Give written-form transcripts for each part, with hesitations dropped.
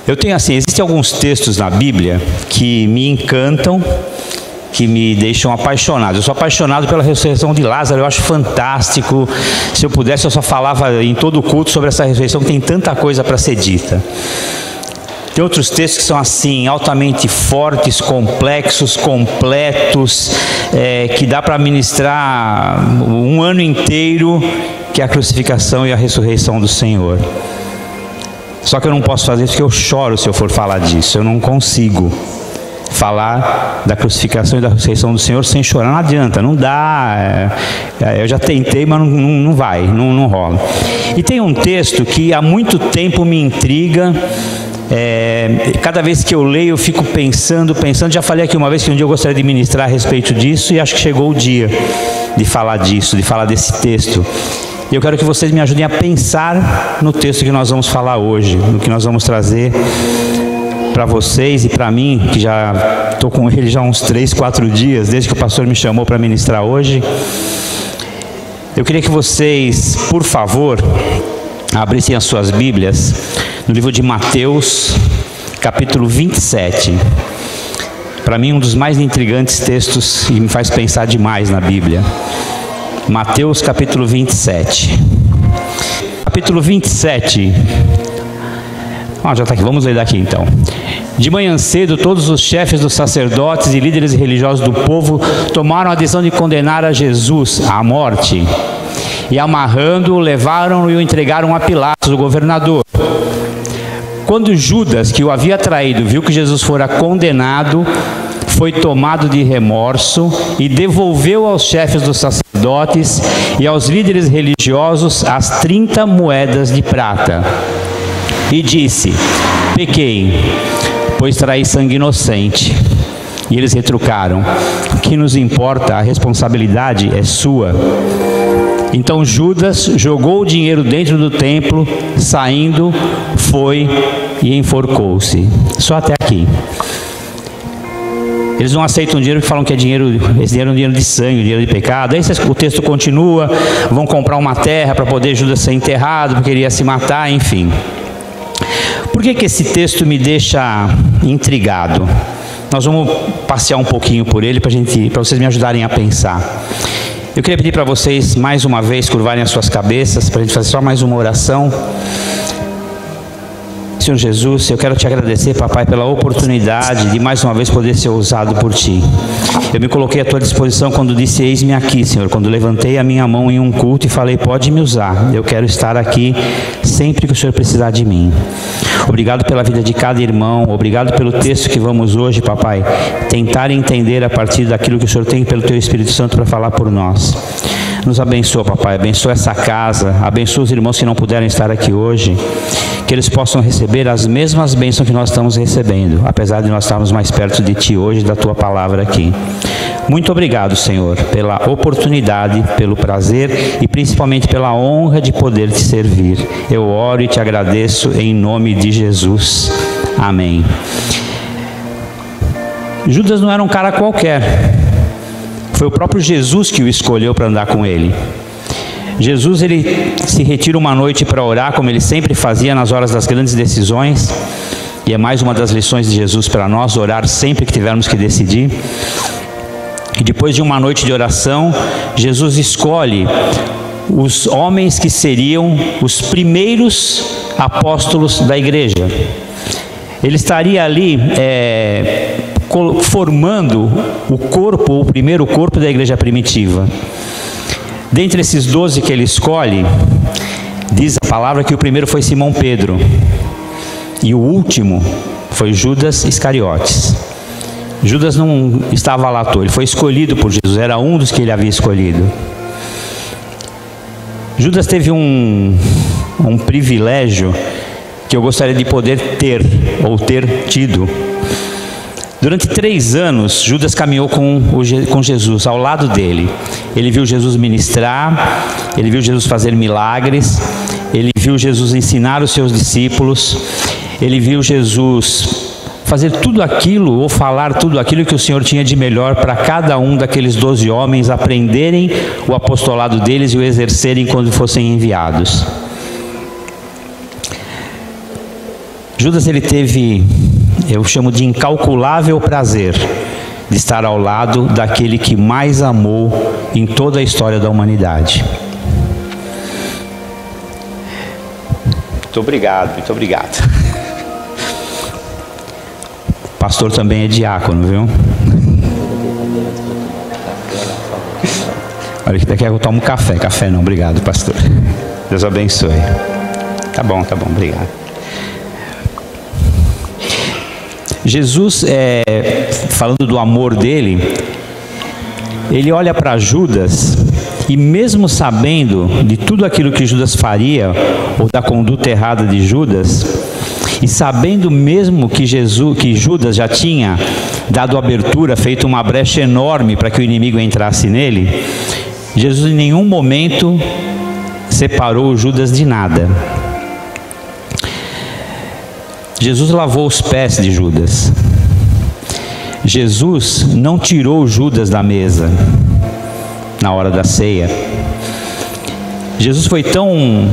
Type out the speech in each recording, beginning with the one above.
Existem alguns textos na Bíblia que me encantam, que me deixam apaixonado. Eu sou apaixonado pela ressurreição de Lázaro, eu acho fantástico. Se eu pudesse, eu só falava em todo o culto sobre essa ressurreição, que tem tanta coisa para ser dita. Tem outros textos que são assim, altamente fortes, complexos, completos, que dá para ministrar um ano inteiro, que é a crucificação e a ressurreição do Senhor. Só que eu não posso fazer isso porque eu choro se eu for falar disso. Eu não consigo falar da crucificação e da ressurreição do Senhor sem chorar. Não adianta, não dá. Eu já tentei, mas não vai, não rola. E tem um texto que há muito tempo me intriga. Cada vez que eu leio eu fico pensando. Já falei aqui uma vez que um dia eu gostaria de ministrar a respeito disso, e acho que chegou o dia de falar disso, de falar desse texto. E eu quero que vocês me ajudem a pensar no texto que nós vamos falar hoje, no que nós vamos trazer para vocês e para mim, que já estou com ele já uns 3, 4 dias, desde que o pastor me chamou para ministrar hoje. Eu queria que vocês, por favor, abrissem as suas Bíblias no livro de Mateus, capítulo 27. Para mim, um dos mais intrigantes textos e me faz pensar demais na Bíblia. Mateus capítulo 27. Capítulo 27. Já está aqui, vamos ler daqui então. De manhã cedo, todos os chefes dos sacerdotes e líderes religiosos do povo tomaram a decisão de condenar a Jesus à morte. E amarrando-o, levaram-no e o entregaram a Pilatos, o governador. Quando Judas, que o havia traído, viu que Jesus fora condenado, foi tomado de remorso e devolveu aos chefes dos sacerdotes e aos líderes religiosos as 30 moedas de prata. E disse: pequei, pois traí sangue inocente. E eles retrucaram: o que nos importa? A responsabilidade é sua. Então Judas jogou o dinheiro dentro do templo, saindo, foi e enforcou-se. Só até aqui. Eles não aceitam dinheiro e falam que esse dinheiro é um dinheiro de sangue, dinheiro de pecado. Aí o texto continua, vão comprar uma terra para poder Judas ser enterrado, porque ele ia se matar, enfim. Por que esse texto me deixa intrigado? Nós vamos passear um pouquinho por ele para vocês me ajudarem a pensar. Eu queria pedir para vocês, mais uma vez, curvarem as suas cabeças, para a gente fazer só mais uma oração. Senhor Jesus, eu quero te agradecer, papai, pela oportunidade de mais uma vez poder ser usado por ti. Eu me coloquei à tua disposição quando disse: eis-me aqui, Senhor, quando levantei a minha mão em um culto e falei: pode me usar, eu quero estar aqui sempre que o Senhor precisar de mim. Obrigado pela vida de cada irmão, obrigado pelo texto que vamos hoje, papai, tentar entender a partir daquilo que o Senhor tem pelo teu Espírito Santo para falar por nós. Nos abençoa, papai, abençoa essa casa, abençoa os irmãos que não puderam estar aqui hoje, que eles possam receber as mesmas bênçãos que nós estamos recebendo, apesar de nós estarmos mais perto de ti hoje, da tua palavra aqui. Muito obrigado, Senhor, pela oportunidade, pelo prazer e principalmente pela honra de poder te servir. Eu oro e te agradeço em nome de Jesus. Amém. Judas não era um cara qualquer. Foi o próprio Jesus que o escolheu para andar com ele. Jesus, ele se retira uma noite para orar, como ele sempre fazia nas horas das grandes decisões. E é mais uma das lições de Jesus para nós, orar sempre que tivermos que decidir. E depois de uma noite de oração, Jesus escolhe os homens que seriam os primeiros apóstolos da igreja. Ele estaria ali formando o primeiro corpo da igreja primitiva. Dentre esses 12 que ele escolhe, diz a palavra que o primeiro foi Simão Pedro e o último foi Judas Iscariotes. Judas não estava lá à toa, ele foi escolhido por Jesus, era um dos que ele havia escolhido. Judas teve um privilégio que eu gostaria de poder ter, ou ter tido. Durante 3 anos, Judas caminhou com Jesus, ao lado dele. Ele viu Jesus ministrar, ele viu Jesus fazer milagres, ele viu Jesus ensinar os seus discípulos, ele viu Jesus fazer tudo aquilo, ou falar tudo aquilo que o Senhor tinha de melhor para cada um daqueles 12 homens aprenderem o apostolado deles e o exercerem quando fossem enviados. Judas, ele teve, eu chamo de incalculável prazer de estar ao lado daquele que mais amou em toda a história da humanidade. Muito obrigado, muito obrigado. O pastor também é diácono, viu? Olha, daqui eu tomo café. Café não, obrigado, pastor. Deus abençoe. Tá bom, obrigado. Jesus, falando do amor dele, ele olha para Judas e mesmo sabendo de tudo aquilo que Judas faria, ou da conduta errada de Judas, e sabendo mesmo que Judas já tinha dado abertura, feito uma brecha enorme para que o inimigo entrasse nele, Jesus em nenhum momento separou Judas de nada. Jesus lavou os pés de Judas. Jesus não tirou Judas da mesa na hora da ceia. Jesus foi tão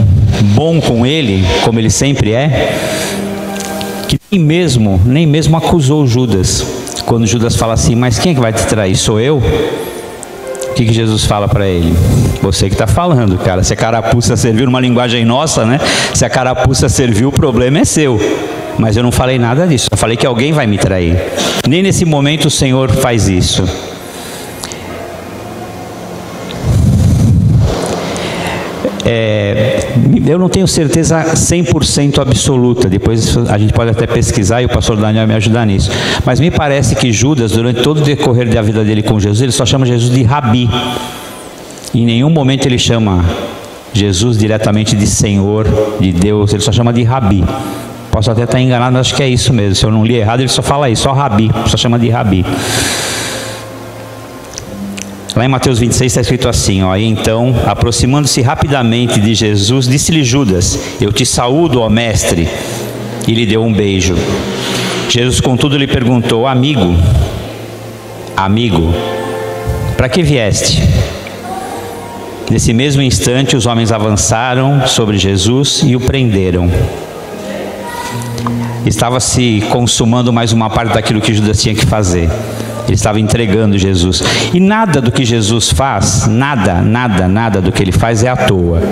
bom com ele, como ele sempre é, que nem mesmo acusou Judas. Quando Judas fala assim, mas quem é que vai te trair? Sou eu? O que Jesus fala para ele? Você que está falando, cara. Se a carapuça serviu, numa linguagem nossa, né? Se a carapuça serviu, o problema é seu. Mas eu não falei nada disso. Eu falei que alguém vai me trair. Nem nesse momento o Senhor faz isso. Eu não tenho certeza 100% absoluta, depois a gente pode até pesquisar e o pastor Daniel me ajudar nisso, mas me parece que Judas, durante todo o decorrer da vida dele com Jesus, ele só chama Jesus de Rabi. Em nenhum momento ele chama Jesus diretamente de Senhor, de Deus, ele só chama de Rabi. Posso até estar enganado, mas acho que é isso mesmo. Se eu não li errado, ele só fala isso, só Rabi, só chama de Rabi. Lá em Mateus 26 está escrito assim, ó, e então, aproximando-se rapidamente de Jesus, disse-lhe Judas, eu te saúdo, ó mestre, e lhe deu um beijo. Jesus, contudo, lhe perguntou, amigo, para que vieste? Nesse mesmo instante, os homens avançaram sobre Jesus e o prenderam. Estava se consumando mais uma parte daquilo que Judas tinha que fazer. Ele estava entregando Jesus. E nada do que Jesus faz, nada do que ele faz é à toa.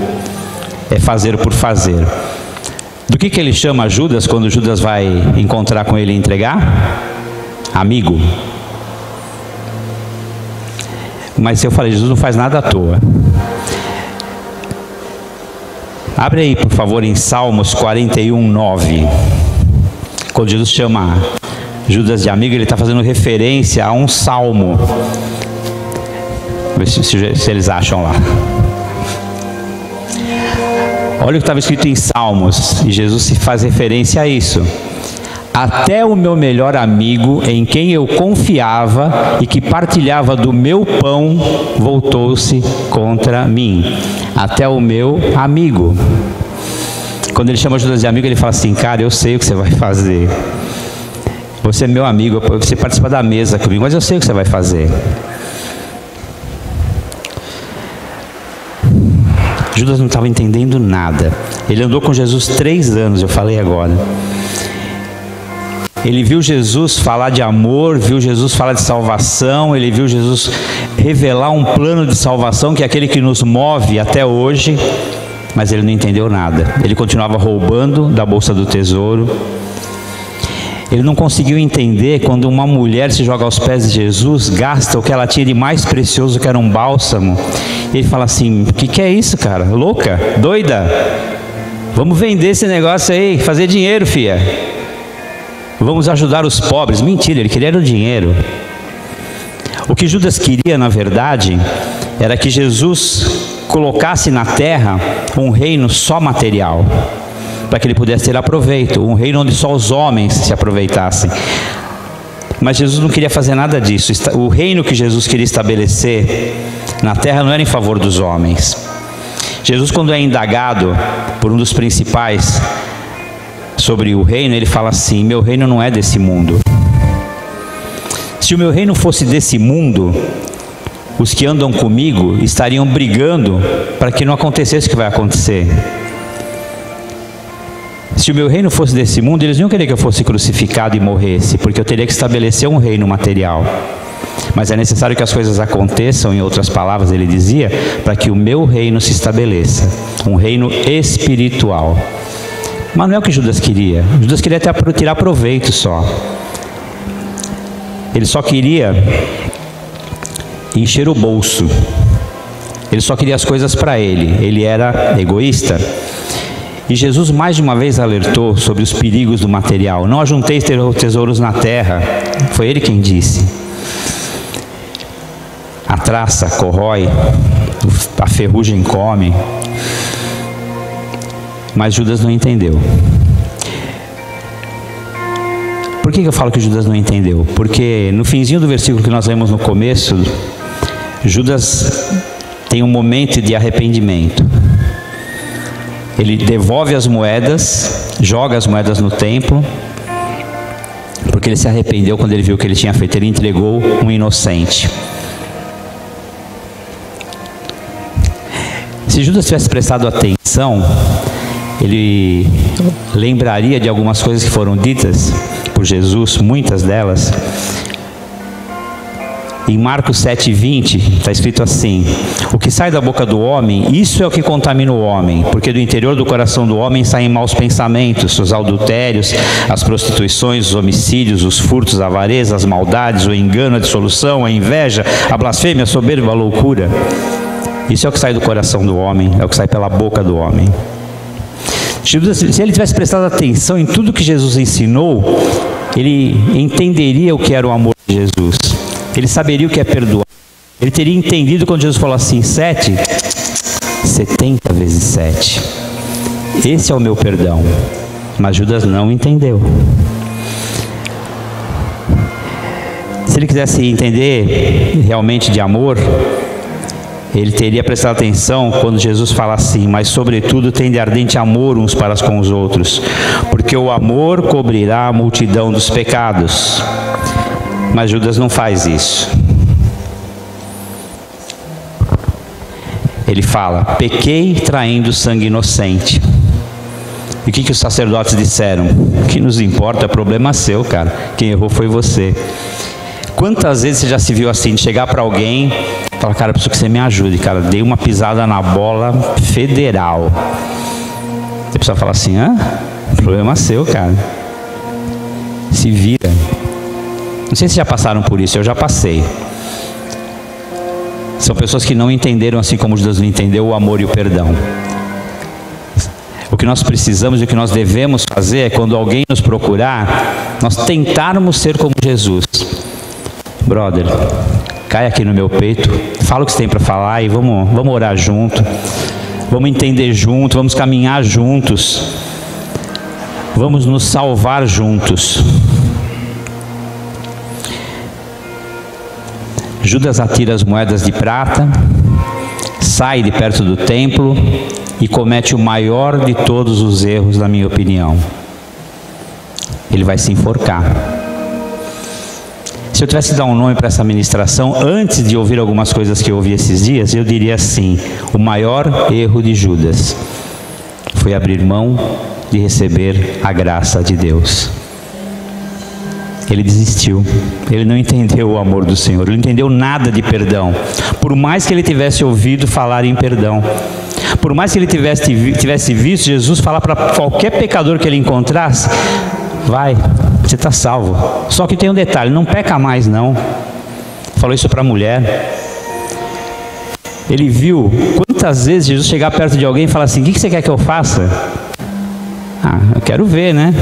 É fazer por fazer. Do que ele chama Judas quando Judas vai encontrar com ele e entregar? Amigo. Mas eu falei, Jesus não faz nada à toa. Abre aí, por favor, em Salmos 41:9. Quando Jesus chama Judas de amigo, ele está fazendo referência a um salmo. Vê se eles acham lá. Olha o que estava escrito em Salmos, e Jesus se faz referência a isso. Até o meu melhor amigo, em quem eu confiava e que partilhava do meu pão, voltou-se contra mim. Até o meu amigo. Quando ele chama Judas de amigo, ele fala assim, cara, eu sei o que você vai fazer. Você é meu amigo, você participa da mesa comigo, mas eu sei o que você vai fazer. Judas não estava entendendo nada. Ele andou com Jesus 3 anos, eu falei agora. Ele viu Jesus falar de amor, viu Jesus falar de salvação, ele viu Jesus revelar um plano de salvação que é aquele que nos move até hoje, mas ele não entendeu nada. Ele continuava roubando da bolsa do tesouro. Ele não conseguiu entender quando uma mulher se joga aos pés de Jesus, gasta o que ela tinha de mais precioso, que era um bálsamo. E ele fala assim, o que é isso, cara? Louca? Doida? Vamos vender esse negócio aí, fazer dinheiro, filha. Vamos ajudar os pobres. Mentira, ele queria o dinheiro. O que Judas queria, na verdade, era que Jesus colocasse na terra um reino só material, para que ele pudesse ter aproveito, um reino onde só os homens se aproveitassem. Mas Jesus não queria fazer nada disso. O reino que Jesus queria estabelecer na terra não era em favor dos homens. Jesus, quando é indagado por um dos principais sobre o reino, ele fala assim, meu reino não é desse mundo. Se o meu reino fosse desse mundo, os que andam comigo estariam brigando para que não acontecesse o que vai acontecer. Se o meu reino fosse desse mundo, eles não iam querer que eu fosse crucificado e morresse, porque eu teria que estabelecer um reino material. Mas é necessário que as coisas aconteçam, em outras palavras ele dizia, para que o meu reino se estabeleça, um reino espiritual. Mas não é o que Judas queria. Judas queria tirar proveito só. Ele só queria encher o bolso. Ele só queria as coisas para ele. Ele era egoísta. E Jesus mais de uma vez alertou sobre os perigos do material. Não ajunteis tesouros na terra. Foi ele quem disse. A traça corrói, a ferrugem come. Mas Judas não entendeu. Por que eu falo que Judas não entendeu? Porque no finzinho do versículo que nós lemos no começo, Judas tem um momento de arrependimento. Ele devolve as moedas, joga as moedas no templo, porque ele se arrependeu quando ele viu o que ele tinha feito. Ele entregou um inocente. Se Judas tivesse prestado atenção, ele lembraria de algumas coisas que foram ditas por Jesus, muitas delas. Em Marcos 7,20 está escrito assim: o que sai da boca do homem, isso é o que contamina o homem, porque do interior do coração do homem saem maus pensamentos, os adultérios, as prostituições, os homicídios, os furtos, a avareza, as maldades, o engano, a dissolução, a inveja, a blasfêmia, a soberba, a loucura. Isso é o que sai do coração do homem, é o que sai pela boca do homem. Se ele tivesse prestado atenção em tudo que Jesus ensinou, ele entenderia o que era o amor de Jesus. Ele saberia o que é perdoar. Ele teria entendido quando Jesus falou assim: 70 vezes 7. Esse é o meu perdão. Mas Judas não entendeu. Se ele quisesse entender realmente de amor, ele teria prestado atenção quando Jesus fala assim: mas sobretudo tende ardente amor uns para com os outros, porque o amor cobrirá a multidão dos pecados. Mas Judas não faz isso. Ele fala: pequei traindo sangue inocente. E o que os sacerdotes disseram? O que nos importa é problema seu, cara. Quem errou foi você. Quantas vezes você já se viu assim, de chegar para alguém e falar: cara, eu preciso que você me ajude, cara, dei uma pisada na bola federal. Você precisa falar assim: problema seu, cara. Se vira. Não sei se já passaram por isso, eu já passei. São pessoas que não entenderam, assim como Judas não entendeu, o amor e o perdão. O que nós precisamos e o que nós devemos fazer é, quando alguém nos procurar, nós tentarmos ser como Jesus. Brother, cai aqui no meu peito, fala o que você tem para falar e vamos orar junto, vamos entender junto, vamos caminhar juntos, vamos nos salvar juntos. Judas atira as moedas de prata, sai de perto do templo e comete o maior de todos os erros, na minha opinião. Ele vai se enforcar. Se eu tivesse que dar um nome para essa ministração, antes de ouvir algumas coisas que eu ouvi esses dias, eu diria assim: o maior erro de Judas foi abrir mão de receber a graça de Deus. Ele desistiu, ele não entendeu o amor do Senhor, ele não entendeu nada de perdão. Por mais que ele tivesse ouvido falar em perdão, por mais que ele tivesse visto Jesus falar para qualquer pecador que ele encontrasse: vai, você está salvo. Só que tem um detalhe: não peca mais não. Falou isso para a mulher. Ele viu quantas vezes Jesus chegar perto de alguém e falar assim: o que você quer que eu faça? Eu quero ver, né?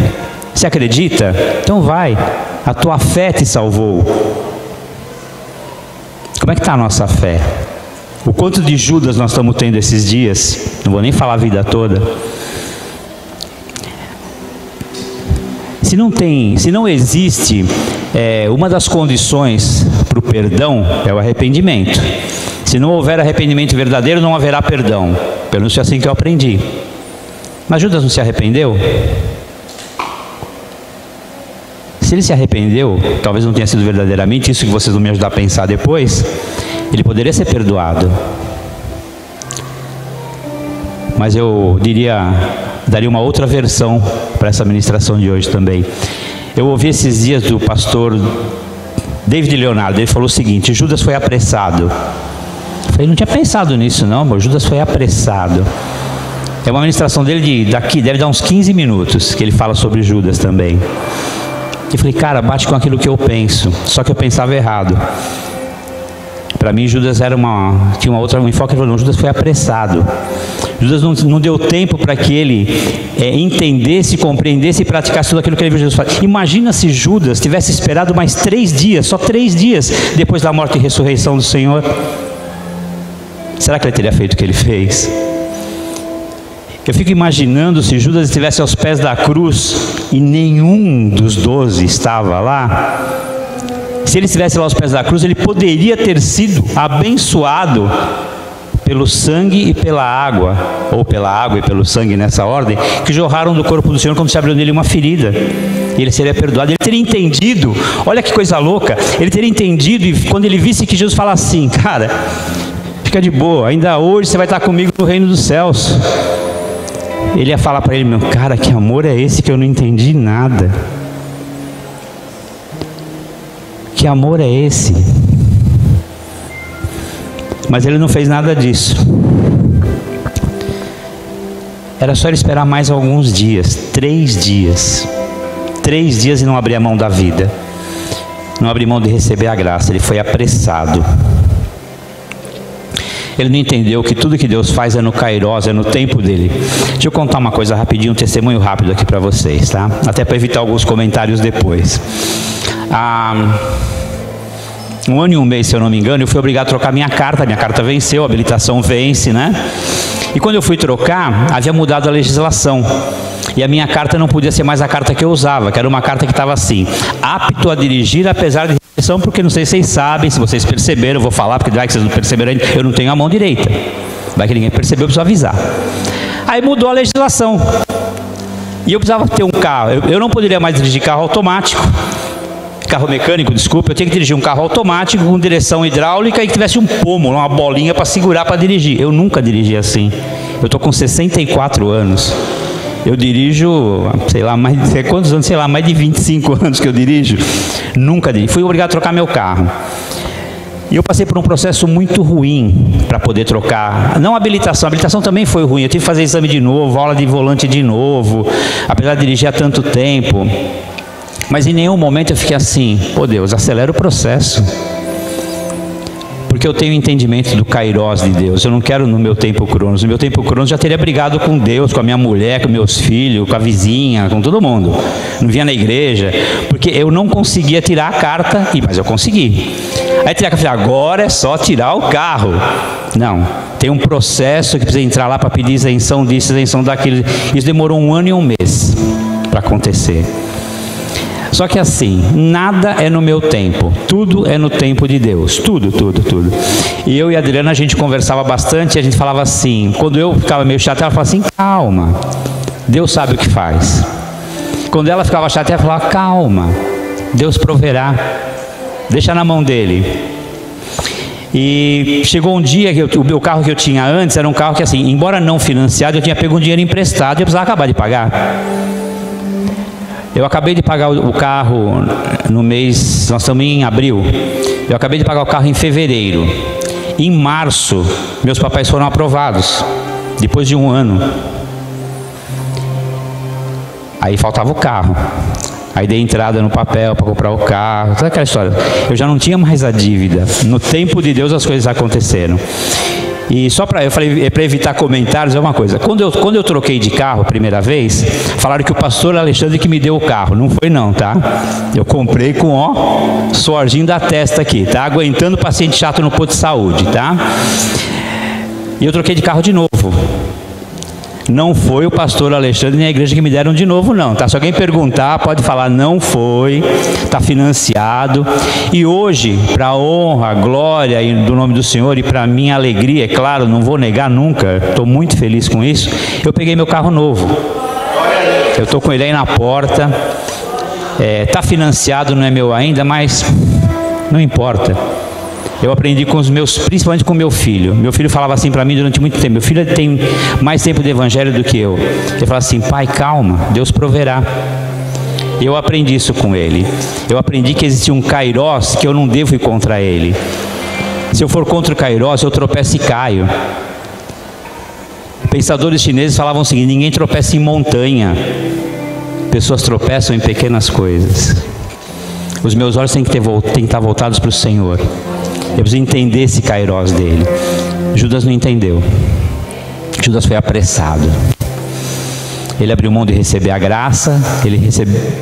Você acredita? Então vai, a tua fé te salvou. Como é que está a nossa fé? O quanto de Judas nós estamos tendo esses dias? Não vou nem falar a vida toda. Se não existe, uma das condições para o perdão é o arrependimento. Se não houver arrependimento verdadeiro, não haverá perdão. Pelo menos é assim que eu aprendi. Mas Judas não se arrependeu? Se ele se arrependeu, talvez não tenha sido verdadeiramente isso que vocês vão me ajudar a pensar depois, ele poderia ser perdoado. Mas eu daria uma outra versão para essa ministração de hoje também. Eu ouvi esses dias do pastor David Leonardo, ele falou o seguinte: Judas foi apressado. Eu falei, não tinha pensado nisso não, amor. Judas foi apressado. É uma ministração dele daqui, deve dar uns 15 minutos, que ele fala sobre Judas também. Eu falei, cara, bate com aquilo que eu penso, só que eu pensava errado. Para mim, Judas tinha um enfoque. Ele falou, não, Judas foi apressado. Judas não deu tempo para que ele entendesse, compreendesse e praticasse tudo aquilo que ele viu Jesus fazer. Imagina se Judas tivesse esperado mais 3 dias, só 3 dias depois da morte e ressurreição do Senhor. Será que ele teria feito o que ele fez? Eu fico imaginando se Judas estivesse aos pés da cruz e nenhum dos 12 estava lá. Se ele estivesse lá aos pés da cruz, ele poderia ter sido abençoado pelo sangue e pela água, ou pela água e pelo sangue nessa ordem, que jorraram do corpo do Senhor quando se abriu nele uma ferida. E ele seria perdoado. Ele teria entendido, olha que coisa louca, ele teria entendido, e quando ele visse que Jesus fala assim, cara, fica de boa, ainda hoje você vai estar comigo no reino dos céus. Ele ia falar para ele, meu cara, que amor é esse que eu não entendi nada? Que amor é esse? Mas ele não fez nada disso. Era só ele esperar mais alguns dias, 3 dias. 3 dias e não abrir a mão da vida. Não abrir mão de receber a graça. Ele foi apressado. Ele não entendeu que tudo que Deus faz é no Kairos, é no tempo dele. Deixa eu contar uma coisa rapidinho, um testemunho rápido aqui para vocês, tá? Até para evitar alguns comentários depois. 1 ano e 1 mês, se eu não me engano, eu fui obrigado a trocar minha carta venceu, a habilitação vence, né? E quando eu fui trocar, havia mudado a legislação. E a minha carta não podia ser mais a carta que eu usava, que era uma carta que estava assim, apto a dirigir apesar de restrição, porque não sei se vocês sabem, se vocês perceberam, eu vou falar, porque vai que vocês não perceberam ainda, eu não tenho a mão direita. Vai que ninguém percebeu, eu preciso avisar. Aí mudou a legislação. E eu precisava ter um carro, eu não poderia mais dirigir carro automático, carro mecânico, desculpa, eu tinha que dirigir um carro automático com direção hidráulica e que tivesse um pomo, uma bolinha para segurar para dirigir. Eu nunca dirigi assim. Eu estou com 64 anos. Eu dirijo, sei lá, mais de 25 anos que eu dirijo. Nunca dirigi. Fui obrigado a trocar meu carro. E eu passei por um processo muito ruim para poder trocar. Não a habilitação também foi ruim. Eu tive que fazer exame de novo, aula de volante de novo, apesar de dirigir há tanto tempo. Mas em nenhum momento eu fiquei assim, pô Deus, acelera o processo. Porque eu tenho entendimento do Kairos de Deus. Eu não quero no meu tempo cronos. No meu tempo cronos já teria brigado com Deus, com a minha mulher, com meus filhos, com a vizinha, com todo mundo. Não vinha na igreja, porque eu não conseguia tirar a carta, mas eu consegui. Aí tirar a carta, agora é só tirar o carro. Não, tem um processo que precisa entrar lá para pedir isenção disso, isenção daquilo. Isso demorou 1 ano e 1 mês para acontecer. Só que assim, nada é no meu tempo, tudo é no tempo de Deus, tudo. E eu e a Adriana, a gente conversava bastante, e a gente falava assim, quando eu ficava meio chateado, ela falava assim, calma, Deus sabe o que faz. Quando ela ficava chateada, ela falava, calma, Deus proverá, deixa na mão dele. E chegou um dia que o meu carro que eu tinha antes era um carro que assim, embora não financiado, eu tinha pego um dinheiro emprestado e eu precisava acabar de pagar. Eu acabei de pagar o carro no mês, nós estamos em abril, eu acabei de pagar o carro em fevereiro. Em março, meus papéis foram aprovados, depois de 1 ano. Aí faltava o carro. Aí dei entrada no papel para comprar o carro, toda aquela história. Eu já não tinha mais a dívida. No tempo de Deus as coisas aconteceram. E só para, eu falei, para evitar comentários, é uma coisa. Quando eu troquei de carro a primeira vez, falaram que o pastor Alexandre que me deu o carro. Não foi não, tá? Eu comprei com, suorzinho da testa aqui, tá? Aguentando paciente chato no posto de saúde, tá? E eu troquei de carro de novo. Não foi o pastor Alexandre nem a igreja que me deram de novo não, tá? Se alguém perguntar, pode falar, não foi, está financiado. E hoje, para a honra, a glória do nome do Senhor e para a minha alegria, é claro, não vou negar nunca, estou muito feliz com isso, eu peguei meu carro novo. Eu estou com ele aí na porta, está financiado, não é meu ainda, mas não importa. Eu aprendi com os meus, principalmente com meu filho. Meu filho falava assim para mim durante muito tempo. Meu filho tem mais tempo de evangelho do que eu. Ele falava assim: pai, calma, Deus proverá. Eu aprendi isso com ele. Eu aprendi que existia um kairós que eu não devo ir contra ele. Se eu for contra o kairós, eu tropeço e caio. Pensadores chineses falavam o seguinte: ninguém tropeça em montanha. Pessoas tropeçam em pequenas coisas. Os meus olhos têm que estar voltados para o Senhor. Eu preciso entender esse kairós dele. Judas não entendeu. Judas foi apressado. Ele abriu mão de receber a graça.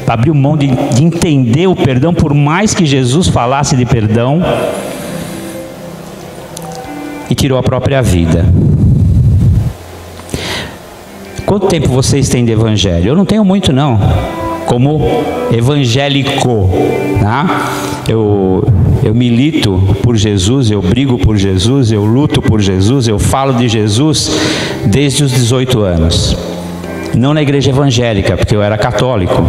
Abriu mão de entender o perdão, por mais que Jesus falasse de perdão. E tirou a própria vida. Quanto tempo vocês têm de evangelho? Eu não tenho muito, não. Como evangélico, tá? Eu milito por Jesus, eu brigo por Jesus, eu luto por Jesus, eu falo de Jesus desde os 18 anos. Não na igreja evangélica, porque eu era católico.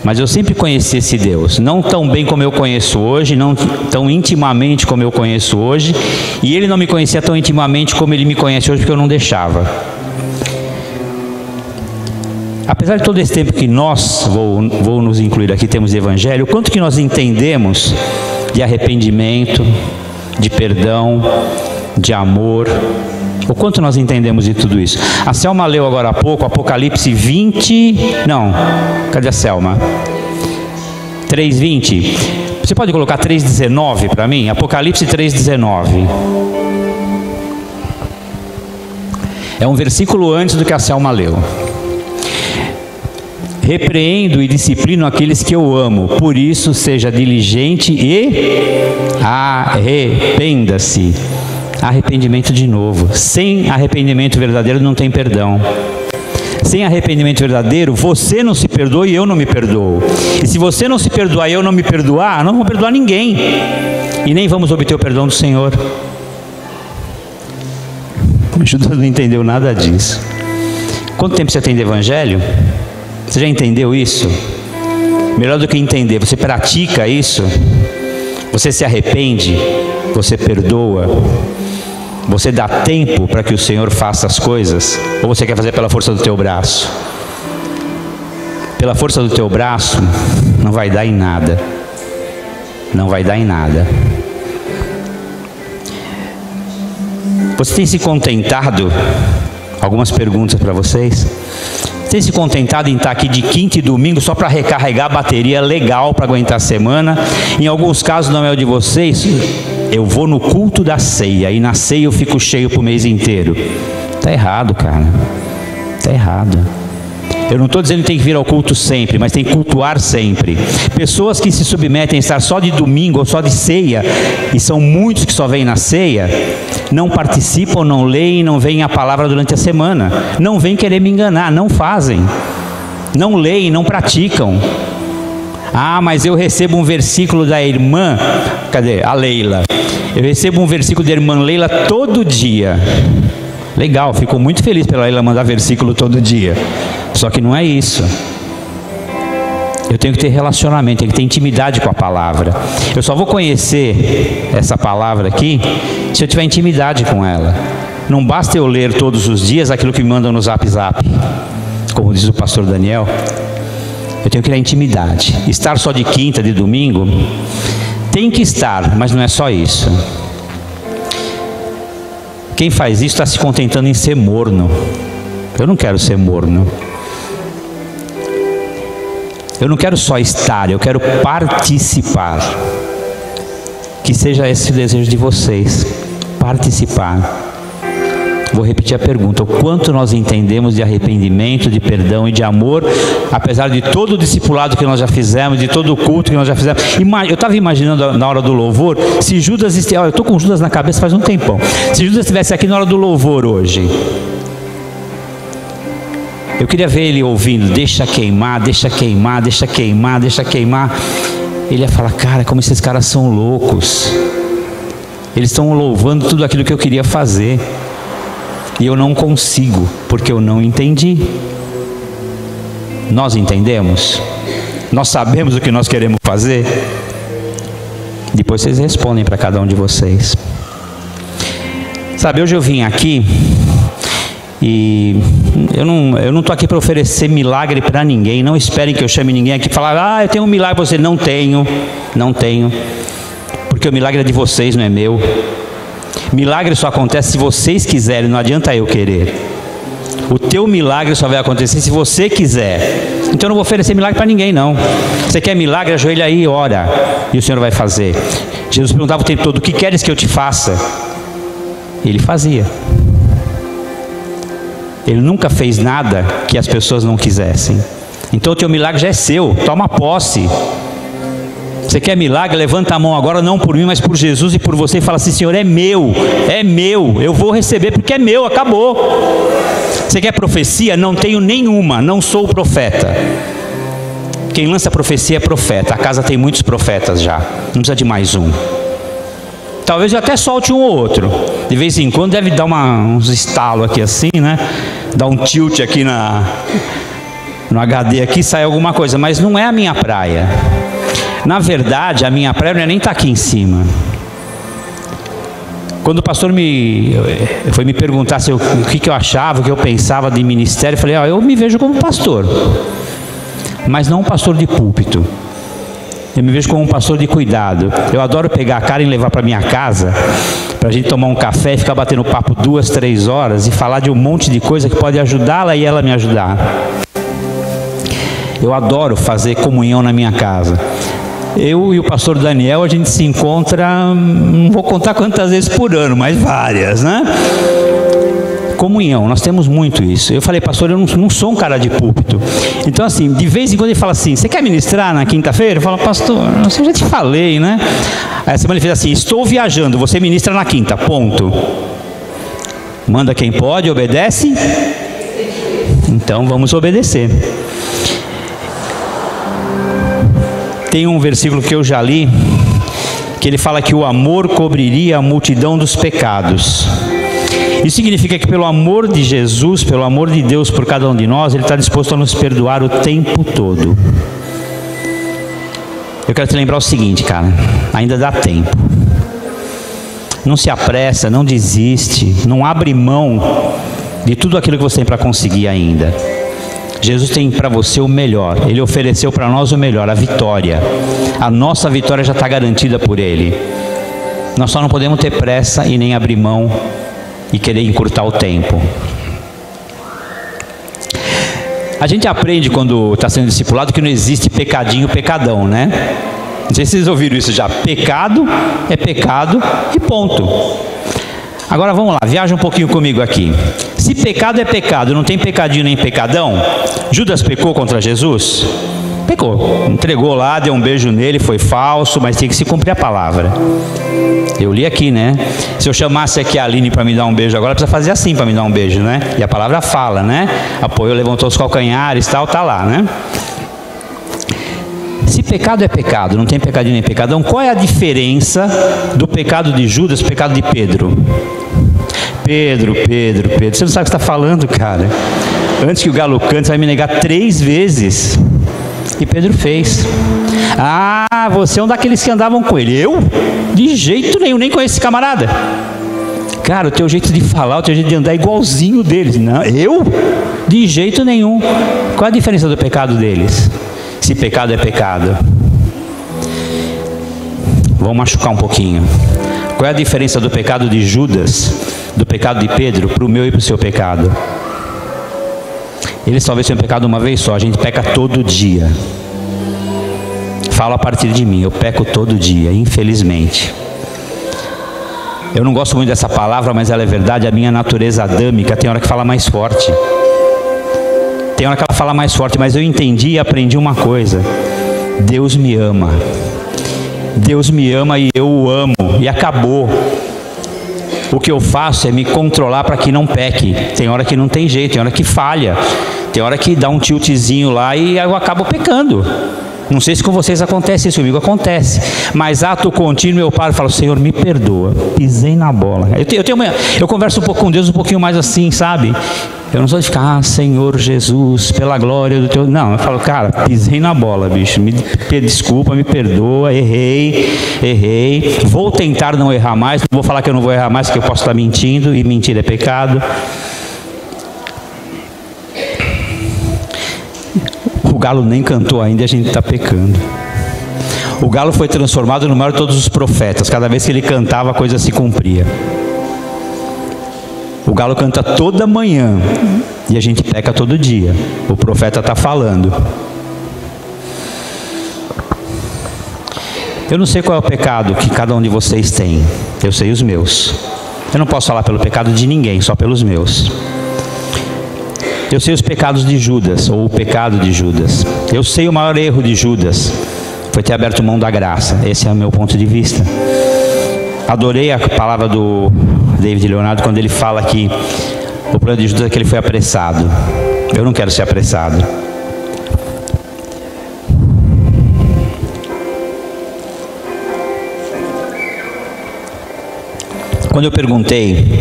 Mas eu sempre conheci esse Deus, não tão bem como eu conheço hoje, não tão intimamente como eu conheço hoje, e ele não me conhecia tão intimamente como ele me conhece hoje, porque eu não deixava. Apesar de todo esse tempo que nós, vou nos incluir aqui, temos de evangelho, o quanto que nós entendemos de arrependimento, de perdão, de amor, o quanto nós entendemos de tudo isso. A Selma leu agora há pouco, Apocalipse 20, não, cadê a Selma? 3:20, você pode colocar 3:19 para mim? Apocalipse 3:19. É um versículo antes do que a Selma leu. Repreendo e disciplino aqueles que eu amo, por isso seja diligente e arrependa-se. Arrependimento de novo. Sem arrependimento verdadeiro não tem perdão. Sem arrependimento verdadeiro, você não se perdoa e eu não me perdoo. E se você não se perdoar e eu não me perdoar, não vou perdoar ninguém. E nem vamos obter o perdão do Senhor. Judas não entendeu nada disso. Quanto tempo você tem de evangelho? Você já entendeu isso? Melhor do que entender, você pratica isso? Você se arrepende? Você perdoa? Você dá tempo para que o Senhor faça as coisas? Ou você quer fazer pela força do teu braço? Pela força do teu braço, não vai dar em nada. Não vai dar em nada. Você tem se contentado? Algumas perguntas para vocês. Tem se contentado em estar aqui de quinta e domingo só para recarregar a bateria legal para aguentar a semana? Em alguns casos, não é o de vocês, eu vou no culto da ceia e na ceia eu fico cheio para o mês inteiro. Está errado, cara. Está errado. Eu não estou dizendo que tem que vir ao culto sempre, mas tem que cultuar sempre. Pessoas que se submetem a estar só de domingo ou só de ceia, e são muitos que só vêm na ceia, não participam, não leem, não veem a palavra durante a semana. Não vêm querer me enganar, não fazem. Não leem, não praticam. Ah, mas eu recebo um versículo da irmã, cadê? A Leila. Eu recebo um versículo da irmã Leila todo dia. Legal, fico muito feliz pela Leila mandar versículo todo dia. Só que não é isso. Eu tenho que ter relacionamento, tenho que ter intimidade com a palavra. Eu só vou conhecer essa palavra aqui se eu tiver intimidade com ela. Não basta eu ler todos os dias aquilo que me mandam no Zap Zap, como diz o pastor Daniel. Eu tenho que ter intimidade. Estar só de quinta, de domingo, tem que estar, mas não é só isso. Quem faz isso está se contentando em ser morno. Eu não quero ser morno. Eu não quero só estar, eu quero participar. Que seja esse o desejo de vocês, participar. Vou repetir a pergunta: o quanto nós entendemos de arrependimento, de perdão e de amor, apesar de todo o discipulado que nós já fizemos, de todo o culto que nós já fizemos. Eu estava imaginando na hora do louvor, se Judas estivesse, eu estou com Judas na cabeça faz um tempão, se Judas estivesse aqui na hora do louvor hoje, eu queria ver ele ouvindo, deixa queimar, deixa queimar, deixa queimar, deixa queimar. Ele ia falar: cara, como esses caras são loucos, eles estão louvando tudo aquilo que eu queria fazer. E eu não consigo, porque eu não entendi. Nós entendemos? Nós sabemos o que nós queremos fazer? Depois vocês respondem para cada um de vocês. Sabe, hoje eu vim aqui e eu não estou aqui para oferecer milagre para ninguém. Não esperem que eu chame ninguém aqui e falar, eu tenho um milagre para você. Não tenho, porque o milagre é de vocês, não é meu. Milagre só acontece se vocês quiserem, não adianta eu querer. O teu milagre só vai acontecer se você quiser. Então eu não vou oferecer milagre para ninguém, não. Você quer milagre, ajoelha aí e ora, e o Senhor vai fazer. Jesus perguntava o tempo todo, o que queres que eu te faça? Ele fazia. Ele nunca fez nada que as pessoas não quisessem. Então o teu milagre já é seu, toma posse. Você quer milagre? Levanta a mão agora, não por mim, mas por Jesus e por você, e fala assim, Senhor, é meu, eu vou receber porque é meu, acabou. Você quer profecia? Não tenho nenhuma, não sou profeta. Quem lança profecia é profeta. A casa tem muitos profetas já, não precisa de mais um. Talvez eu até solte um ou outro. De vez em quando deve dar uns estalos aqui assim, né? Dar um tilt aqui no HD aqui, sai alguma coisa. Mas não é a minha praia. Na verdade, a minha praia não é nem estar aqui em cima. Quando o pastor foi me perguntar o que eu achava, o que eu pensava de ministério, eu falei, eu me vejo como pastor. Mas não um pastor de púlpito. Eu me vejo como um pastor de cuidado. Eu adoro pegar a Karen e levar para minha casa, para a gente tomar um café e ficar batendo papo 2, 3 horas e falar de um monte de coisa que pode ajudá-la e ela me ajudar. Eu adoro fazer comunhão na minha casa. Eu e o pastor Daniel, a gente se encontra, não vou contar quantas vezes por ano, mas várias, né? Comunhão, nós temos muito isso. Eu falei, pastor, eu não sou um cara de púlpito. Então assim, de vez em quando ele fala assim, você quer ministrar na quinta-feira? Eu falo, pastor, eu já te falei, né? Aí a semana ele fez assim, estou viajando, você ministra na quinta, ponto. Manda quem pode, obedece? Então vamos obedecer. Tem um versículo que eu já li, que ele fala que o amor cobriria a multidão dos pecados. Isso significa que pelo amor de Jesus, pelo amor de Deus por cada um de nós, Ele está disposto a nos perdoar o tempo todo. Eu quero te lembrar o seguinte, cara, ainda dá tempo. Não se apressa, não desiste, não abre mão de tudo aquilo que você tem para conseguir ainda. Jesus tem para você o melhor, Ele ofereceu para nós o melhor, a vitória. A nossa vitória já está garantida por Ele. Nós só não podemos ter pressa e nem abrir mão e querer encurtar o tempo. A gente aprende quando está sendo discipulado que não existe pecadinho, pecadão, né? Não sei se vocês ouviram isso já. Pecado é pecado e ponto. Agora vamos lá, viaja um pouquinho comigo aqui. Se pecado é pecado, não tem pecadinho nem pecadão, Judas pecou contra Jesus? Pecou, entregou lá, deu um beijo nele, foi falso, mas tem que se cumprir a palavra. Eu li aqui, né? Se eu chamasse aqui a Aline para me dar um beijo agora, precisa fazer assim para me dar um beijo, né? E a palavra fala, né? Apoiou, levantou os calcanhares, tal, tá lá, né? Se pecado é pecado, não tem pecadinho nem pecadão, qual é a diferença do pecado de Judas e do pecado de Pedro? Pedro, você não sabe o que você está falando, cara. Antes que o galo cante, você vai me negar 3 vezes. E Pedro fez. Ah, você é um daqueles que andavam com ele. Eu? De jeito nenhum, nem conheço esse camarada. Cara, o teu jeito de falar, o teu jeito de andar é igualzinho deles. Não, eu? De jeito nenhum. Qual a diferença do pecado deles? Se pecado é pecado. Vamos machucar um pouquinho. Qual é a diferença do pecado de Judas, do pecado de Pedro, para o meu e para o seu pecado? Eles talvez tenham pecado uma vez só, a gente peca todo dia. Falo a partir de mim, eu peco todo dia, infelizmente. Eu não gosto muito dessa palavra, mas ela é verdade. A minha natureza adâmica tem hora que fala mais forte. Tem hora que ela fala mais forte, mas eu entendi e aprendi uma coisa. Deus me ama. Deus me ama e eu o amo. E acabou. O que eu faço é me controlar para que não peque. Tem hora que não tem jeito, tem hora que falha. Tem hora que dá um tiltzinho lá e eu acabo pecando. Não sei se com vocês acontece isso, comigo acontece. Mas ato contínuo eu paro e falo, Senhor, me perdoa. Pisei na bola. Eu converso um pouco com Deus um pouquinho mais assim, sabe? Eu não sou de ficar, Senhor Jesus, pela glória do teu... Não, eu falo, cara, pisei na bola, bicho, desculpa, me perdoa, errei, vou tentar não errar mais, não vou falar que eu não vou errar mais, porque eu posso estar mentindo, e mentir é pecado. O galo nem cantou ainda e a gente está pecando. O galo foi transformado no maior de todos os profetas, cada vez que ele cantava a coisa se cumpria. O galo canta toda manhã e a gente peca todo dia. O profeta está falando. Eu não sei qual é o pecado que cada um de vocês tem. Eu sei os meus. Eu não posso falar pelo pecado de ninguém, só pelos meus. Eu sei os pecados de Judas, ou o pecado de Judas. Eu sei o maior erro de Judas, foi ter aberto mão da graça. Esse é o meu ponto de vista. Adorei a palavra do David Leonardo quando ele fala que o problema de Judas é que ele foi apressado. Eu não quero ser apressado. Quando eu perguntei,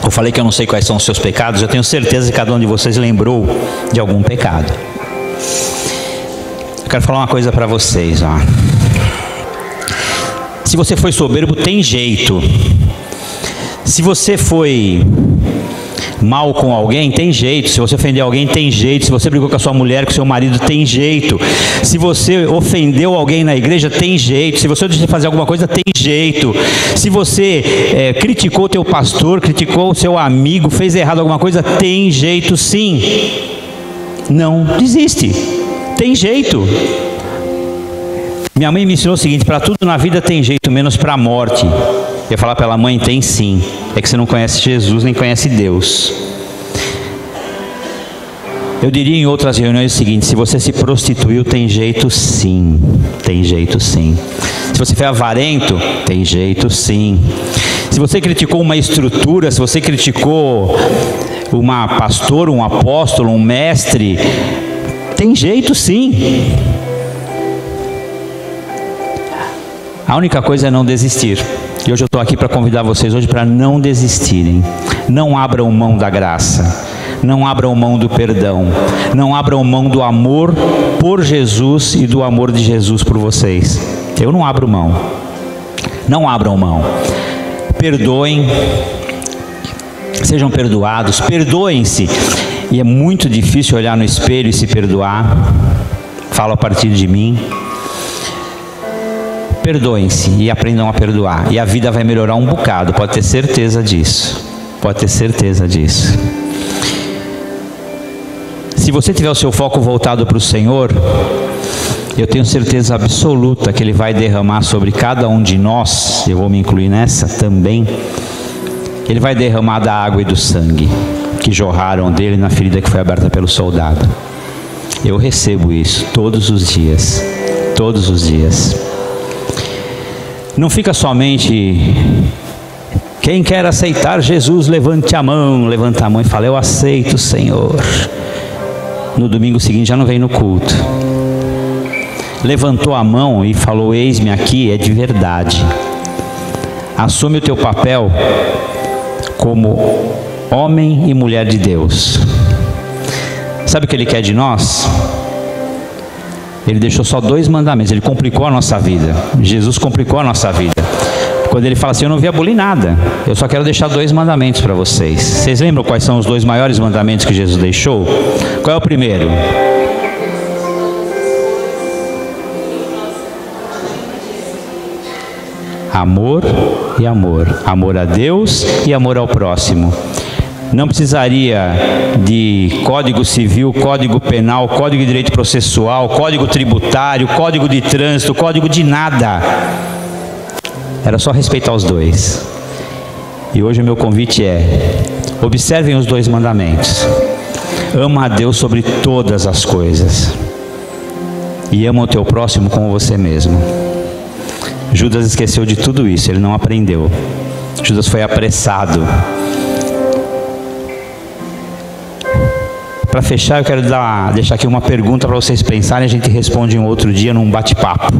eu falei que eu não sei quais são os seus pecados, eu tenho certeza que cada um de vocês lembrou de algum pecado. Eu quero falar uma coisa para vocês, ó. Se você foi soberbo, tem jeito. Se você foi mal com alguém, tem jeito. Se você ofendeu alguém, tem jeito. Se você brigou com a sua mulher, com o seu marido, tem jeito. Se você ofendeu alguém na igreja, tem jeito. Se você deixou de fazer alguma coisa, tem jeito. Se você criticou o teu pastor, criticou o seu amigo, fez errado alguma coisa, tem jeito sim. Não desiste. Tem jeito. Minha mãe me ensinou o seguinte: para tudo na vida tem jeito, menos para a morte. Eu ia falar para ela: mãe, tem sim. É que você não conhece Jesus, nem conhece Deus. Eu diria em outras reuniões o seguinte: se você se prostituiu, tem jeito sim. Tem jeito sim. Se você foi avarento, tem jeito sim. Se você criticou uma estrutura, se você criticou uma pastora, um apóstolo, um mestre, tem jeito sim. A única coisa é não desistir. E hoje eu estou aqui para convidar vocês hoje para não desistirem. Não abram mão da graça. Não abram mão do perdão. Não abram mão do amor por Jesus e do amor de Jesus por vocês. Eu não abro mão. Não abram mão. Perdoem. Sejam perdoados. Perdoem-se. E é muito difícil olhar no espelho e se perdoar. Falo a partir de mim. Perdoem-se e aprendam a perdoar. E a vida vai melhorar um bocado, pode ter certeza disso. Pode ter certeza disso. Se você tiver o seu foco voltado para o Senhor, eu tenho certeza absoluta que Ele vai derramar sobre cada um de nós, eu vou me incluir nessa também, Ele vai derramar da água e do sangue que jorraram dele na ferida que foi aberta pelo soldado. Eu recebo isso todos os dias. Todos os dias. Não fica somente, quem quer aceitar Jesus, levante a mão, levanta a mão e fala: eu aceito, Senhor. No domingo seguinte já não vem no culto. Levantou a mão e falou: eis-me aqui, é de verdade. Assume o teu papel como homem e mulher de Deus. Sabe o que Ele quer de nós? Ele deixou só 2 mandamentos. Ele complicou a nossa vida. Jesus complicou a nossa vida. Quando Ele fala assim: eu não vi abolir nada, eu só quero deixar 2 mandamentos para vocês. Vocês lembram quais são os 2 maiores mandamentos que Jesus deixou? Qual é o primeiro? Amor e amor. Amor a Deus e amor ao próximo. Não precisaria de código civil, código penal, código de direito processual, código tributário, código de trânsito, código de nada. Era só respeitar os 2. E hoje o meu convite é: observem os 2 mandamentos. Ama a Deus sobre todas as coisas e ama o teu próximo como você mesmo. Judas esqueceu de tudo isso, ele não aprendeu. Judas foi apressado. Para fechar, eu quero deixar aqui uma pergunta para vocês pensarem. A gente responde em outro dia num bate-papo.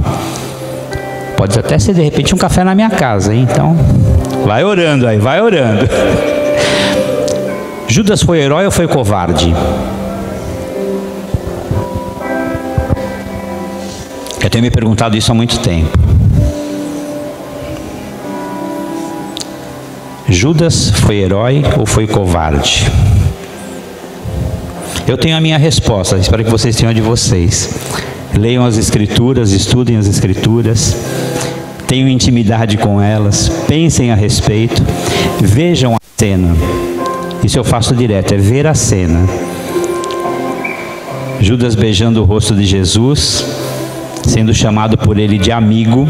Pode até ser de repente um café na minha casa, hein? Então vai orando aí, vai orando. Judas foi herói ou foi covarde? Eu tenho me perguntado isso há muito tempo. Judas foi herói ou foi covarde? Eu tenho a minha resposta, espero que vocês tenham a de vocês. Leiam as Escrituras, estudem as Escrituras, tenham intimidade com elas, pensem a respeito, vejam a cena. Isso eu faço direto, é ver a cena. Judas beijando o rosto de Jesus, sendo chamado por ele de amigo,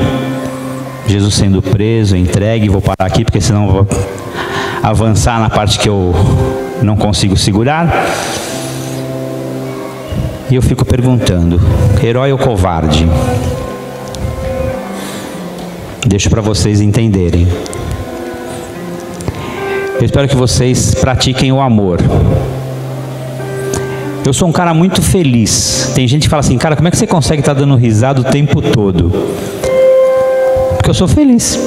Jesus sendo preso, entregue. Vou parar aqui porque senão vou avançar na parte que eu não consigo segurar. E eu fico perguntando, herói ou covarde? Deixo para vocês entenderem. Eu espero que vocês pratiquem o amor. Eu sou um cara muito feliz. Tem gente que fala assim, cara, como é que você consegue estar dando risada o tempo todo? Porque eu sou feliz.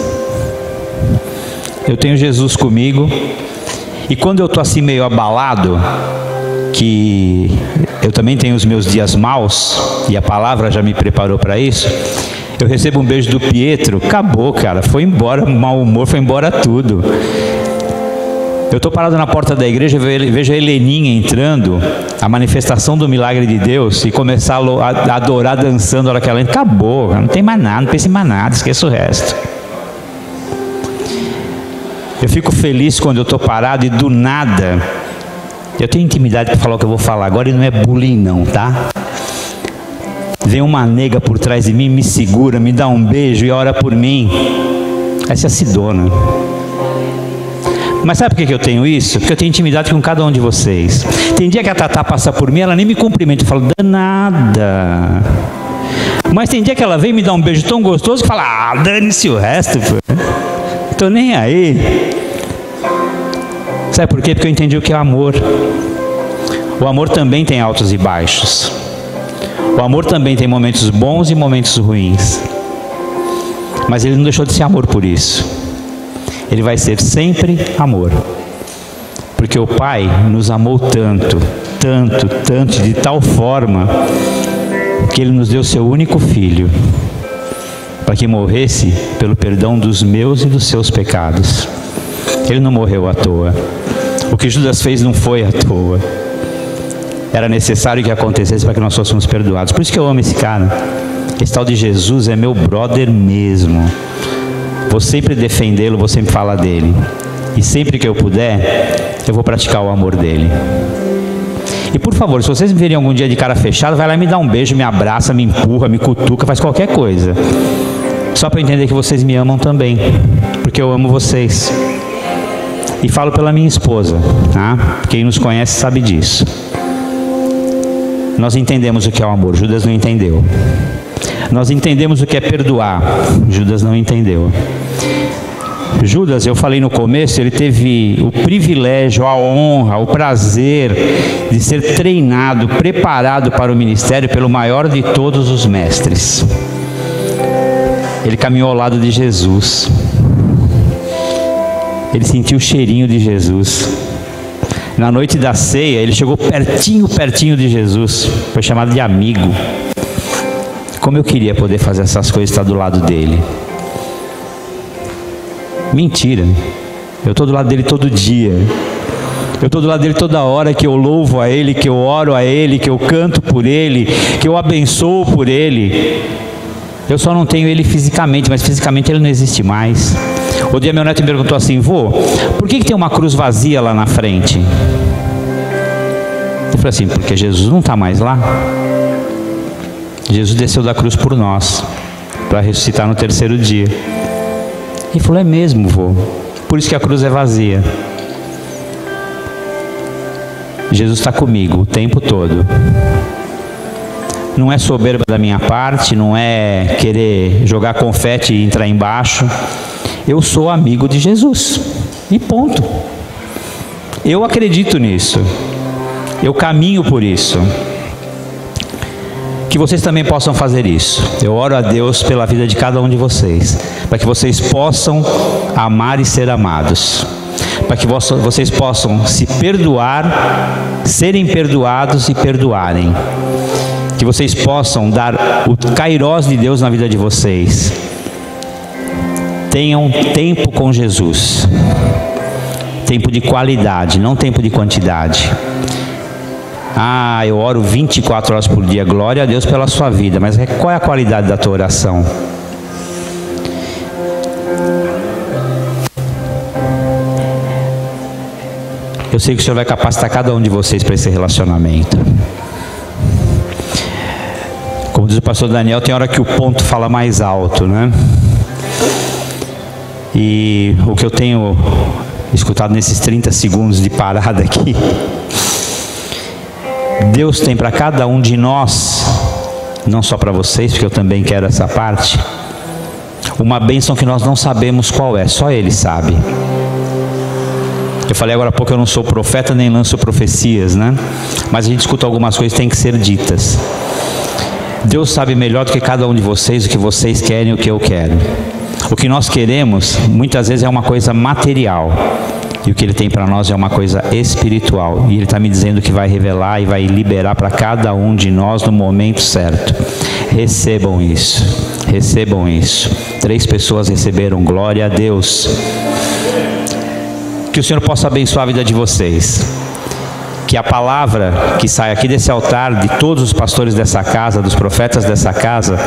Eu tenho Jesus comigo. E quando eu estou assim meio abalado, que eu também tenho os meus dias maus, e a palavra já me preparou para isso, eu recebo um beijo do Pietro, acabou, cara, foi embora o mau humor, foi embora tudo. Eu estou parado na porta da igreja, vejo a Heleninha entrando, a manifestação do milagre de Deus, e começar a adorar dançando a hora que ela entra. Acabou, não tem mais nada, não pense em mais nada, esqueça o resto. Eu fico feliz quando eu estou parado e do nada, eu tenho intimidade para falar o que eu vou falar agora, e não é bullying não, tá? Vem uma nega por trás de mim, me segura, me dá um beijo e ora por mim. Essa é a Sidona. Mas sabe por que eu tenho isso? Porque eu tenho intimidade com cada um de vocês. Tem dia que a Tatá passa por mim, ela nem me cumprimenta, eu falo, danada. Mas tem dia que ela vem me dar um beijo tão gostoso que fala, ah, dane-se o resto, pô. Tô nem aí. Sabe por quê? Porque eu entendi o que é amor. O amor também tem altos e baixos. O amor também tem momentos bons e momentos ruins. Mas ele não deixou de ser amor por isso. Ele vai ser sempre amor. Porque o Pai nos amou tanto, tanto, tanto, de tal forma, que Ele nos deu seu único Filho, para que morresse pelo perdão dos meus e dos seus pecados. Ele não morreu à toa. O que Judas fez não foi à toa. Era necessário que acontecesse para que nós fôssemos perdoados. Por isso que eu amo esse cara. Esse tal de Jesus é meu brother mesmo. Vou sempre defendê-lo, vou sempre falar dele. E sempre que eu puder, eu vou praticar o amor dele. E por favor, se vocês me verem algum dia de cara fechada, vai lá e me dá um beijo, me abraça, me empurra, me cutuca, faz qualquer coisa. Só para eu entender que vocês me amam também. Porque eu amo vocês. E falo pela minha esposa, tá? Quem nos conhece sabe disso. Nós entendemos o que é o amor, Judas não entendeu. Nós entendemos o que é perdoar, Judas não entendeu. Judas, eu falei no começo, ele teve o privilégio, a honra, o prazer de ser treinado, preparado para o ministério pelo maior de todos os mestres. Ele caminhou ao lado de Jesus. Ele sentiu o cheirinho de Jesus. Na noite da ceia, ele chegou pertinho de Jesus. Foi chamado de amigo. Como eu queria poder fazer essas coisas, estar do lado dele. Mentira. Eu estou do lado dele todo dia. Eu estou do lado dele toda hora que eu louvo a ele, que eu oro a ele, que eu canto por ele, que eu abençoo por ele. Eu só não tenho ele fisicamente, mas fisicamente ele não existe mais. O dia meu neto me perguntou assim, vô, por que tem uma cruz vazia lá na frente? Eu falei assim, porque Jesus não está mais lá. Jesus desceu da cruz por nós, para ressuscitar no terceiro dia. Ele falou, é mesmo, vô, por isso que a cruz é vazia. Jesus está comigo o tempo todo. Não é soberba da minha parte, não é querer jogar confete e entrar embaixo. Eu sou amigo de Jesus, e ponto. Eu acredito nisso, eu caminho por isso. Que vocês também possam fazer isso. Eu oro a Deus pela vida de cada um de vocês, para que vocês possam amar e ser amados. para que vocês possam se perdoar, serem perdoados e perdoarem. Que vocês possam dar o kairós de Deus na vida de vocês. Tenham tempo com Jesus. Tempo de qualidade, não tempo de quantidade. Ah, eu oro 24 horas por dia. Glória a Deus pela sua vida. Mas qual é a qualidade da tua oração? Eu sei que o Senhor vai capacitar cada um de vocês para esse relacionamento. Como diz o pastor Daniel, tem hora que o ponto fala mais alto, né? E o que eu tenho escutado nesses 30 segundos de parada aqui, Deus tem para cada um de nós, não só para vocês, porque eu também quero essa parte, uma bênção que nós não sabemos qual é, só Ele sabe. Eu falei agora há pouco, eu não sou profeta nem lanço profecias, né? Mas a gente escuta algumas coisas que têm que ser ditas. Deus sabe melhor do que cada um de vocês o que vocês querem e o que eu quero. O que nós queremos, muitas vezes, é uma coisa material. E o que Ele tem para nós é uma coisa espiritual. E Ele está me dizendo que vai revelar e vai liberar para cada um de nós no momento certo. Recebam isso. Recebam isso. 3 pessoas receberam. Glória a Deus. Que o Senhor possa abençoar a vida de vocês. Que a palavra que sai aqui desse altar, de todos os pastores dessa casa, dos profetas dessa casa,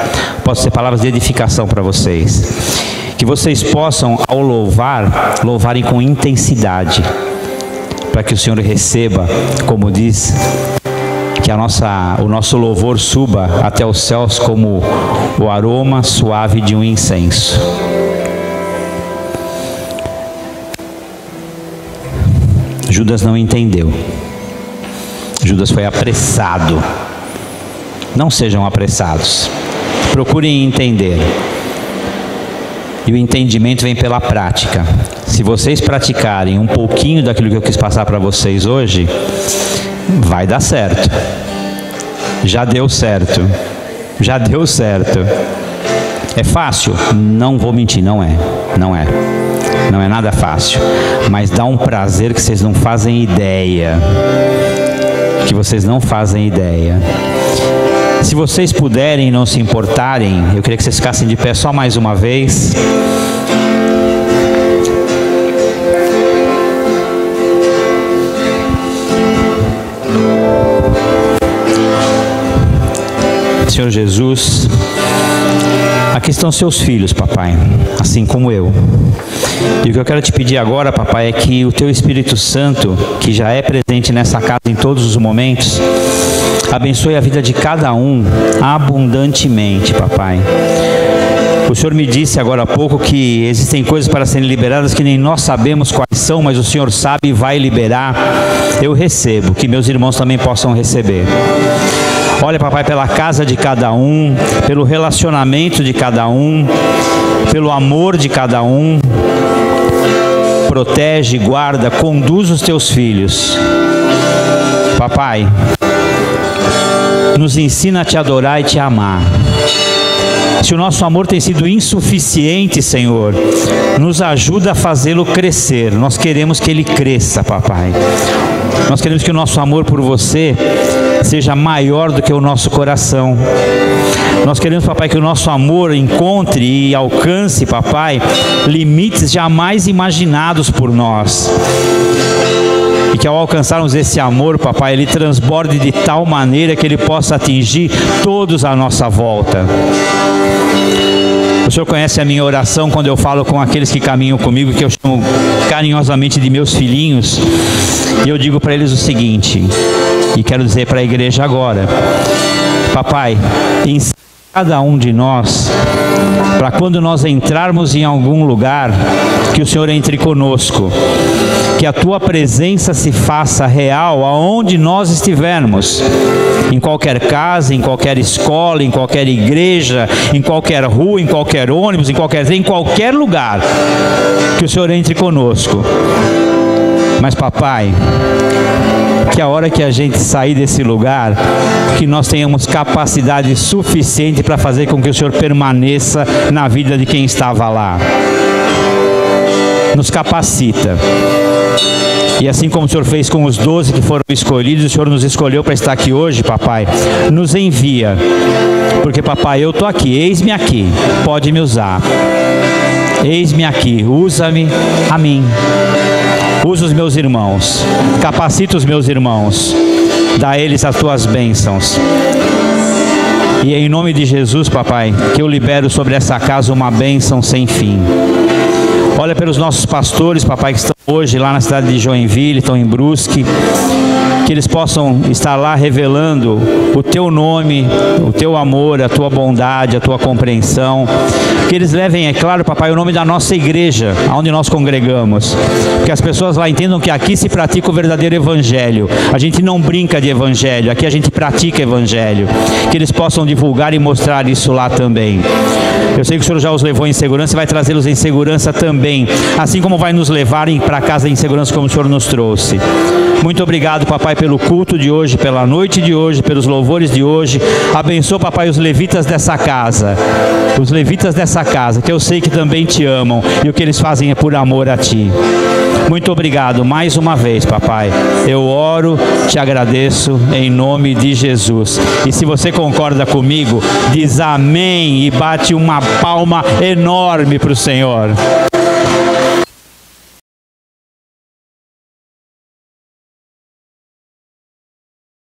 possa ser palavras de edificação para vocês. Que vocês possam, ao louvarem com intensidade, para que o Senhor receba, como diz, que o nosso louvor suba até os céus como o aroma suave de um incenso. Judas não entendeu. Judas foi apressado. Não sejam apressados. Procurem entender. E o entendimento vem pela prática. Se vocês praticarem um pouquinho daquilo que eu quis passar para vocês hoje, vai dar certo. Já deu certo. Já deu certo. É fácil? Não vou mentir, não é. Não é. Não é nada fácil. Mas dá um prazer que vocês não fazem ideia. Que vocês não fazem ideia. Se vocês puderem e não se importarem, eu queria que vocês ficassem de pé só mais uma vez. Senhor Jesus, aqui estão seus filhos, papai, assim como eu. E o que eu quero te pedir agora, papai, é que o teu Espírito Santo, que já é presente nessa casa em todos os momentos, abençoe a vida de cada um abundantemente, papai. O Senhor me disse agora há pouco que existem coisas para serem liberadas que nem nós sabemos quais são, mas o Senhor sabe e vai liberar. Eu recebo, que meus irmãos também possam receber. Olha, papai, pela casa de cada um, pelo relacionamento de cada um, pelo amor de cada um. Protege, guarda, conduz os teus filhos. Papai, nos ensina a te adorar e te amar. Se o nosso amor tem sido insuficiente, Senhor, nos ajuda a fazê-lo crescer. Nós queremos que ele cresça, papai. Nós queremos que o nosso amor por você seja maior do que o nosso coração. Nós queremos, papai, que o nosso amor encontre e alcance, papai, limites jamais imaginados por nós. E que ao alcançarmos esse amor, papai, ele transborde de tal maneira que ele possa atingir todos à nossa volta. O Senhor conhece a minha oração quando eu falo com aqueles que caminham comigo, que eu chamo carinhosamente de meus filhinhos. E eu digo para eles o seguinte, e quero dizer para a igreja agora: papai, ensina cada um de nós, para quando nós entrarmos em algum lugar, que o Senhor entre conosco, que a tua presença se faça real aonde nós estivermos, em qualquer casa, em qualquer escola, em qualquer igreja, em qualquer rua, em qualquer ônibus, em qualquer lugar, que o Senhor entre conosco. Mas, papai, que a hora que a gente sair desse lugar, que nós tenhamos capacidade suficiente para fazer com que o Senhor permaneça na vida de quem estava lá. Nos capacita. E assim como o Senhor fez com os 12 que foram escolhidos, o Senhor nos escolheu para estar aqui hoje, papai. Nos envia, porque, papai, eu estou aqui, eis-me aqui, pode me usar. Eis-me aqui, usa-me a mim. Usa os meus irmãos, capacita os meus irmãos, dá a eles as tuas bênçãos. E é em nome de Jesus, papai, que eu libero sobre essa casa uma bênção sem fim. Olha pelos nossos pastores, papai, que estão hoje lá na cidade de Joinville, estão em Brusque, que eles possam estar lá revelando o teu nome, o teu amor, a tua bondade, a tua compreensão. Que eles levem, é claro, papai, o nome da nossa igreja, onde nós congregamos. Que as pessoas lá entendam que aqui se pratica o verdadeiro evangelho. A gente não brinca de evangelho, aqui a gente pratica evangelho. Que eles possam divulgar e mostrar isso lá também. Eu sei que o Senhor já os levou em segurança e vai trazê-los em segurança também, assim como vai nos levar para casa em segurança como o Senhor nos trouxe. Muito obrigado, papai, pelo culto de hoje, pela noite de hoje, pelos louvores de hoje. Abençoa, papai, os levitas dessa casa. Os levitas dessa casa, que eu sei que também te amam, e o que eles fazem é por amor a ti. Muito obrigado mais uma vez, papai. Eu oro, te agradeço em nome de Jesus. E se você concorda comigo, diz amém e bate uma palma enorme para o Senhor.